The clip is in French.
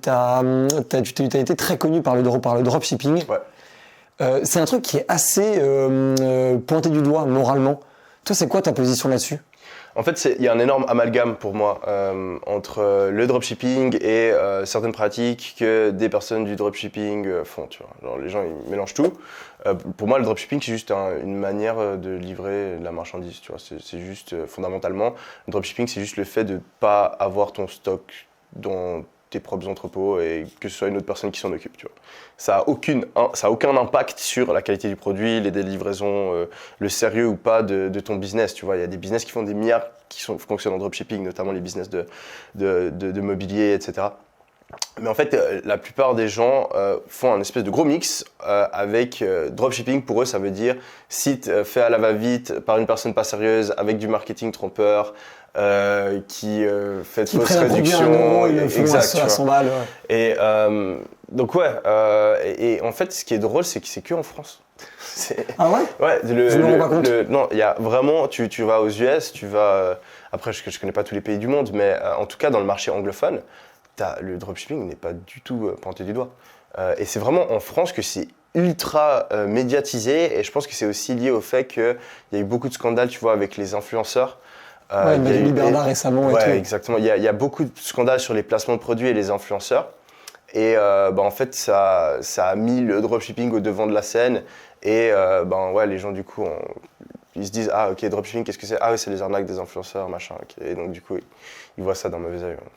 tu as été très connu par le dropshipping. Ouais. C'est un truc qui est assez pointé du doigt moralement. Toi, c'est quoi ta position là-dessus? En fait, il y a un énorme amalgame pour moi entre le dropshipping et certaines pratiques que des personnes du dropshipping font. Tu vois. Genre, les gens ils mélangent tout. Pour moi, le dropshipping, c'est juste une manière de livrer de la marchandise. Tu vois. C'est juste, fondamentalement, le dropshipping, c'est juste le fait de ne pas avoir ton stock dans tes propres entrepôts et que ce soit une autre personne qui s'en occupe. Tu vois. Ça a aucun impact sur la qualité du produit, les livraisons, le sérieux ou pas de ton business. Tu vois. Il y a des business qui font des milliards qui fonctionnent en dropshipping, notamment les business de mobilier, etc. Mais en fait, la plupart des gens font un espèce de gros mix avec dropshipping. Pour eux, ça veut dire site fait à la va-vite par une personne pas sérieuse avec du marketing trompeur qui fait de fausses réductions. Exact, à 100 balles. Ouais. Et donc ouais, et en fait, ce qui est drôle, c'est que c'est que en France. Ah ouais? Ouais, je me rends pas compte. non, il y a vraiment, tu vas aux US, tu vas, après je connais pas tous les pays du monde, mais en tout cas dans le marché anglophone, le dropshipping n'est pas du tout pointé du doigt. Et c'est vraiment en France que c'est ultra médiatisé, et je pense que c'est aussi lié au fait qu'il y a eu beaucoup de scandales, tu vois, avec les influenceurs. Ouais, il y a eu Liberda récemment. Ouais, et tout. Exactement. Il y a beaucoup de scandales sur les placements de produits et les influenceurs. Et en fait, ça a mis le dropshipping au devant de la scène. Et ouais, les gens, du coup, ils se disent « Ah, ok, dropshipping, qu'est-ce que c'est ? Ah oui, c'est les arnaques des influenceurs, machin. Okay. » Et donc, du coup, ils voient ça d'un mauvais œil.